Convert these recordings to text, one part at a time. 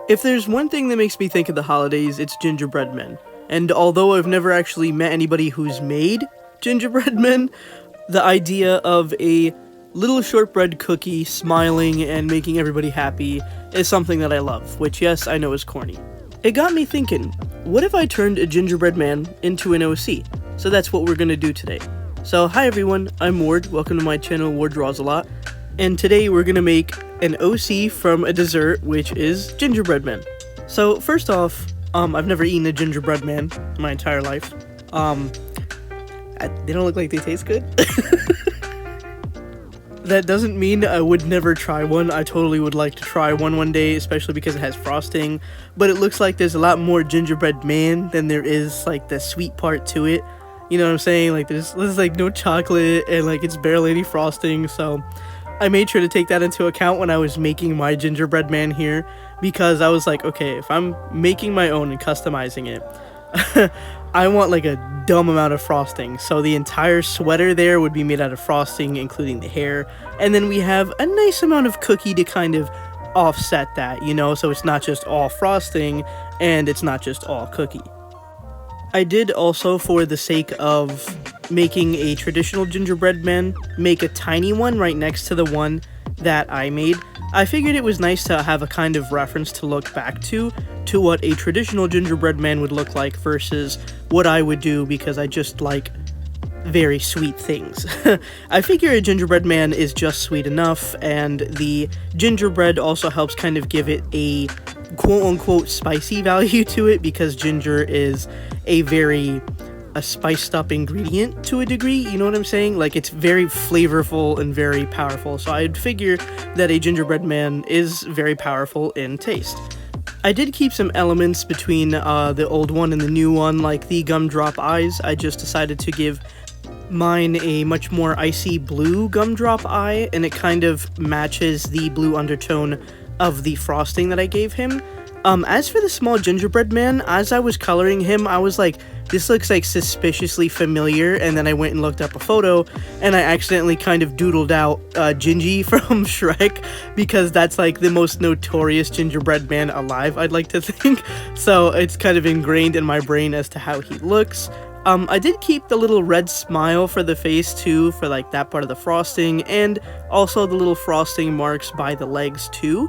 If there's one thing that makes me think of the holidays, it's gingerbread men. And although I've never actually met anybody who's made gingerbread men, the idea of a little shortbread cookie smiling and making everybody happy is something that I love, which yes, I know is corny. It got me thinking, what if I turned a gingerbread man into an OC? So that's what we're gonna do today. So hi everyone, I'm Ward, welcome to my channel Wardrawsalot, and today we're gonna make an OC from a dessert, which is gingerbread men. So first off, I've never eaten a gingerbread man in my entire life. They don't look like they taste good. That doesn't mean I would never try one. I totally would like to try one day, especially because it has frosting. But it looks like there's a lot more gingerbread man than there is like the sweet part to it. You know what I'm saying? Like there's like no chocolate and like it's barely any frosting. So I made sure to take that into account when I was making my gingerbread man here, because I was like, okay, if I'm making my own and customizing it, I want like a dumb amount of frosting. So the entire sweater there would be made out of frosting, including the hair. And then we have a nice amount of cookie to kind of offset that, you know, so it's not just all frosting and it's not just all cookie. I did also, for the sake of making a traditional gingerbread man, make a tiny one right next to the one that I made. I figured it was nice to have a kind of reference to look back to what a traditional gingerbread man would look like versus what I would do, because I just like very sweet things. I figure a gingerbread man is just sweet enough, and the gingerbread also helps kind of give it a quote-unquote spicy value to it, because ginger is a spiced up ingredient to a degree, you know what I'm saying? Like, it's very flavorful and very powerful, so I'd figure that a gingerbread man is very powerful in taste. I did keep some elements between the old one and the new one, like the gumdrop eyes. I just decided to give mine a much more icy blue gumdrop eye, and it kind of matches the blue undertone of the frosting that I gave him. As for the small gingerbread man, as I was coloring him, I was like, this looks like suspiciously familiar, and then I went and looked up a photo, and I accidentally kind of doodled out Gingy from Shrek, because that's like the most notorious gingerbread man alive, I'd like to think. So it's kind of ingrained in my brain as to how he looks. I did keep the little red smile for the face too, for like that part of the frosting, and also the little frosting marks by the legs too.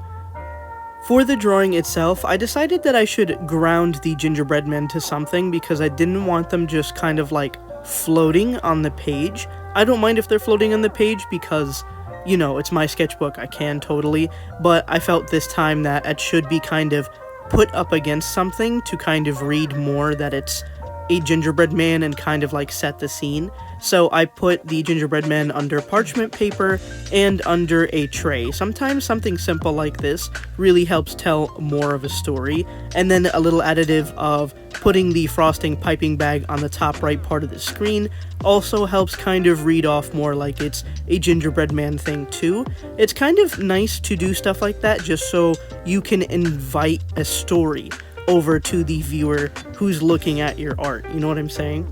For the drawing itself, I decided that I should ground the gingerbread men to something, because I didn't want them just kind of like floating on the page. I don't mind if they're floating on the page because, you know, it's my sketchbook, I can totally, but I felt this time that it should be kind of put up against something to kind of read more that it's a gingerbread man and kind of like set the scene. So I put the gingerbread man under parchment paper and under a tray. Sometimes something simple like this really helps tell more of a story. And then a little additive of putting the frosting piping bag on the top right part of the screen also helps kind of read off more like it's a gingerbread man thing too. It's kind of nice to do stuff like that just so you can invite a story over to the viewer who's looking at your art, you know what I'm saying?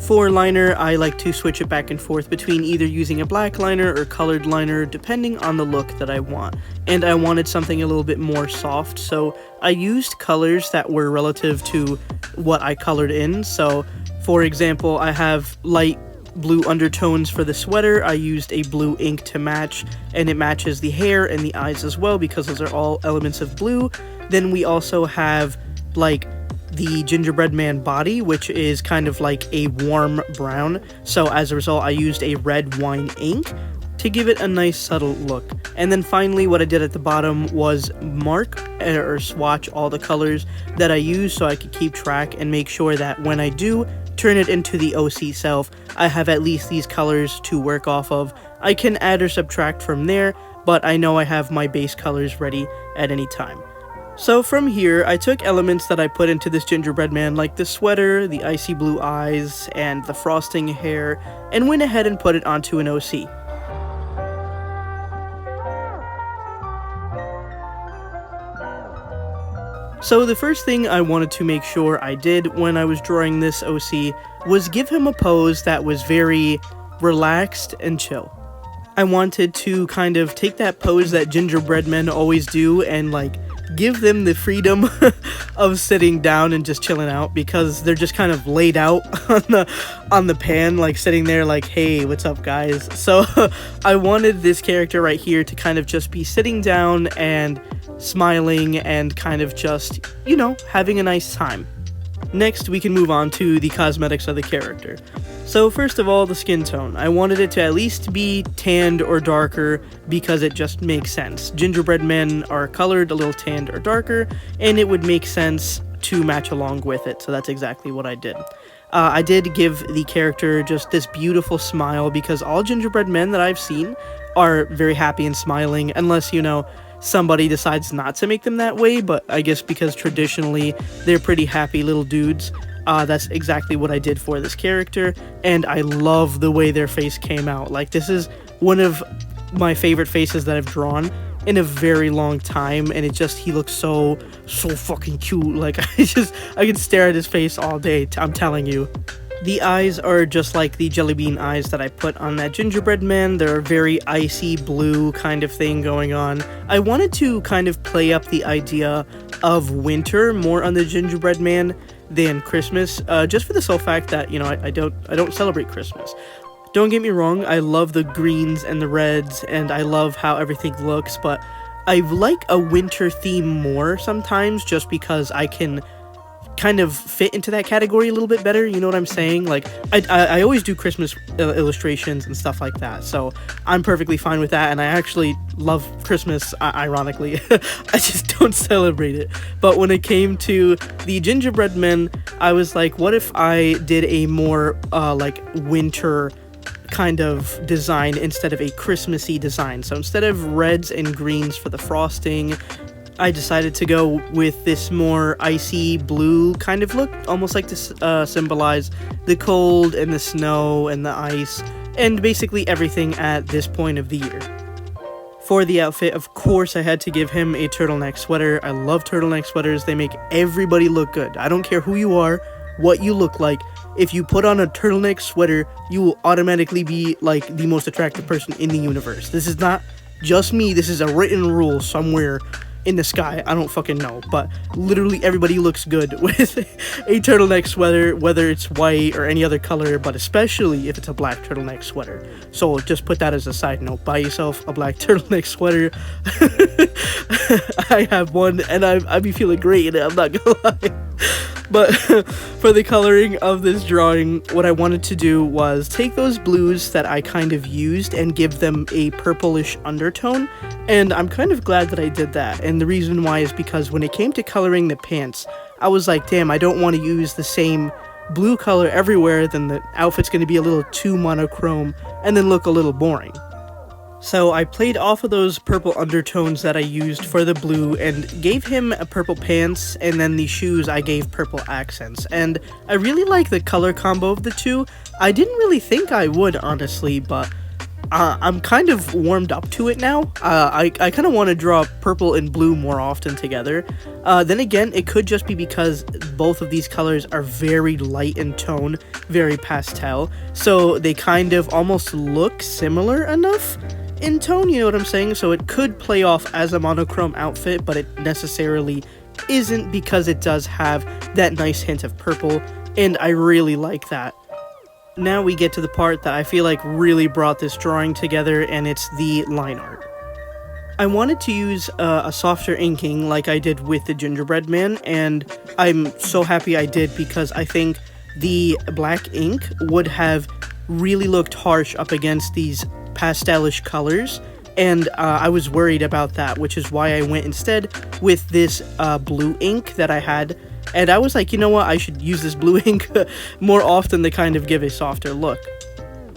For liner, I like to switch it back and forth between either using a black liner or colored liner, depending on the look that I want. And I wanted something a little bit more soft, so I used colors that were relative to what I colored in. So, for example, I have light blue undertones for the sweater. I used a blue ink to match, and it matches the hair and the eyes as well, because those are all elements of blue. Then we also have like the gingerbread man body, which is kind of like a warm brown. So as a result, I used a red wine ink to give it a nice subtle look. And then finally, what I did at the bottom was mark or swatch all the colors that I used so I could keep track and make sure that when I do turn it into the OC self, I have at least these colors to work off of. I can add or subtract from there, but I know I have my base colors ready at any time. So from here, I took elements that I put into this gingerbread man, like the sweater, the icy blue eyes, and the frosting hair, and went ahead and put it onto an OC. So the first thing I wanted to make sure I did when I was drawing this OC was give him a pose that was very relaxed and chill. I wanted to kind of take that pose that gingerbread men always do and like give them the freedom of sitting down and just chilling out, because they're just kind of laid out on the pan, like sitting there like, hey, what's up guys? So I wanted this character right here to kind of just be sitting down and smiling and kind of just, you know, having a nice time. Next, we can move on to the cosmetics of the character. So first of all, the skin tone. I wanted it to at least be tanned or darker because it just makes sense. Gingerbread men are colored a little tanned or darker, and it would make sense to match along with it, so that's exactly what I did. I did give the character just this beautiful smile, because all gingerbread men that I've seen are very happy and smiling, unless, you know, somebody decides not to make them that way, but I guess because traditionally they're pretty happy little dudes. That's exactly what I did for this character, and I love the way their face came out. Like, this is one of my favorite faces that I've drawn in a very long time, and he looks so fucking cute. Like, I can stare at his face all day, I'm telling you. The eyes are just like the jelly bean eyes that I put on that gingerbread man. They're a very icy blue kind of thing going on. I wanted to kind of play up the idea of winter more on the gingerbread man than Christmas, just for the sole fact that, you know, I don't celebrate Christmas. Don't get me wrong, I love the greens and the reds, and I love how everything looks, but I like a winter theme more sometimes, just because I can kind of fit into that category a little bit better, you know what I'm saying? Like, I always do Christmas illustrations and stuff like that, so I'm perfectly fine with that, and I actually love Christmas, ironically. I just don't celebrate it. But when it came to the gingerbread men, I was like, what if I did a more, like, winter kind of design instead of a Christmassy design? So instead of reds and greens for the frosting, I decided to go with this more icy blue kind of look, almost like to symbolize the cold and the snow and the ice, and basically everything at this point of the year. For the outfit, of course, I had to give him a turtleneck sweater. I love turtleneck sweaters. They make everybody look good. I don't care who you are, what you look like. If you put on a turtleneck sweater, you will automatically be like the most attractive person in the universe. This is not just me. This is a written rule somewhere in the sky. I don't fucking know, but literally everybody looks good with a turtleneck sweater, whether it's white or any other color, but especially if it's a black turtleneck sweater. So just put that as a side note. Buy yourself a black turtleneck sweater. I have one, and I be feeling great in it, I'm not gonna lie. But for the coloring of this drawing, what I wanted to do was take those blues that I kind of used and give them a purplish undertone, and I'm kind of glad that I did that. And the reason why is because when it came to coloring the pants, I was like, damn, I don't want to use the same blue color everywhere, then the outfit's going to be a little too monochrome and then look a little boring. So I played off of those purple undertones that I used for the blue and gave him purple pants, and then the shoes I gave purple accents. And I really like the color combo of the two. I didn't really think I would, honestly, but I'm kind of warmed up to it now. I kind of want to draw purple and blue more often together. Then again, it could just be because both of these colors are very light in tone, very pastel, so they kind of almost look similar enough in tone, you know what I'm saying? So it could play off as a monochrome outfit, but it necessarily isn't, because it does have that nice hint of purple, and I really like that. Now we get to the part that I feel like really brought this drawing together, and it's the line art. I wanted to use a softer inking like I did with the gingerbread man, and I'm so happy I did, because I think the black ink would have really looked harsh up against these pastelish colors, and I was worried about that, which is why I went instead with this blue ink that I had, and I was like, you know what, I should use this blue ink more often to kind of give a softer look.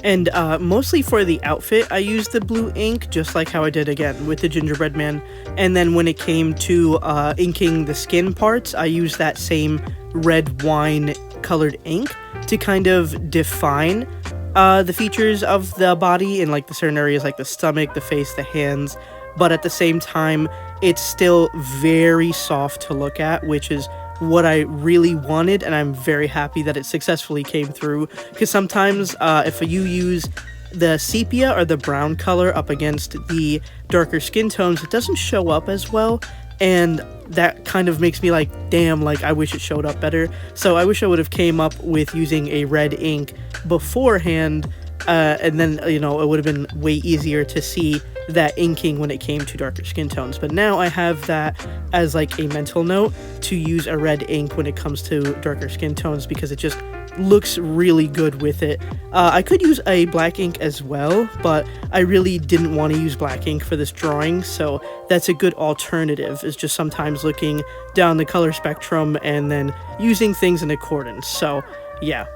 And mostly for the outfit, I used the blue ink, just like how I did again with the gingerbread man, and then when it came to inking the skin parts, I used that same red wine colored ink to kind of define the features of the body in like the certain areas, like the stomach, the face, the hands, but at the same time it's still very soft to look at, which is what I really wanted, and I'm very happy that it successfully came through, because sometimes if you use the sepia or the brown color up against the darker skin tones, it doesn't show up as well, and that kind of makes me like, damn, like I wish it showed up better. So I wish I would have came up with using a red ink beforehand, and then, you know, it would have been way easier to see that inking when it came to darker skin tones. But now I have that as like a mental note to use a red ink when it comes to darker skin tones, because it just looks really good with it. I could use a black ink as well, but I really didn't want to use black ink for this drawing, so that's a good alternative, is just sometimes looking down the color spectrum and then using things in accordance. So yeah,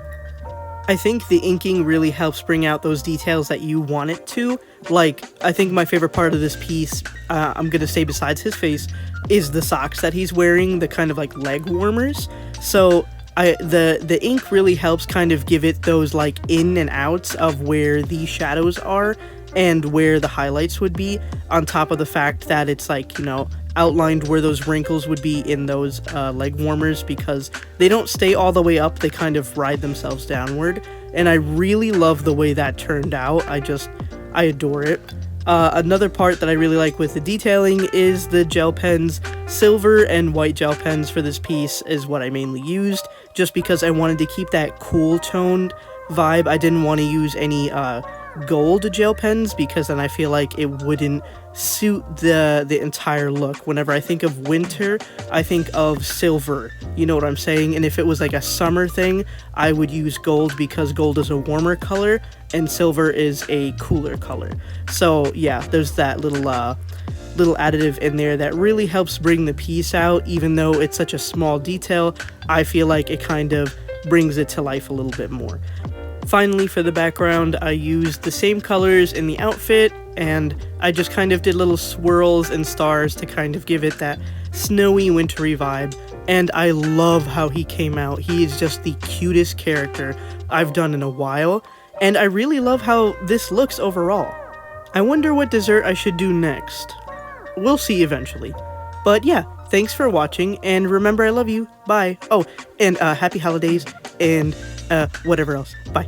I think the inking really helps bring out those details that you want it to. Like, I think my favorite part of this piece, I'm gonna say besides his face, is the socks that he's wearing, the kind of like leg warmers. So the ink really helps kind of give it those like in and outs of where the shadows are and where the highlights would be, on top of the fact that it's like, you know, outlined where those wrinkles would be in those leg warmers, because they don't stay all the way up, they kind of ride themselves downward, and I really love the way that turned out. I adore it. Another part that I really like with the detailing is the gel pens. Silver and white gel pens for this piece is what I mainly used, just because I wanted to keep that cool toned vibe. I didn't want to use any gold gel pens, because then I feel like it wouldn't suit the entire look. Whenever I think of winter, I think of silver, you know what I'm saying? And if it was like a summer thing, I would use gold, because gold is a warmer color and silver is a cooler color. So yeah, there's that little additive in there that really helps bring the piece out. Even though it's such a small detail, I feel like it kind of brings it to life a little bit more. Finally, for the background, I used the same colors in the outfit, and I just kind of did little swirls and stars to kind of give it that snowy, wintry vibe. And I love how he came out. He is just the cutest character I've done in a while, and I really love how this looks overall. I wonder what dessert I should do next. We'll see eventually. But yeah, thanks for watching, and remember, I love you. Bye. Oh, and happy holidays, and whatever else. Bye.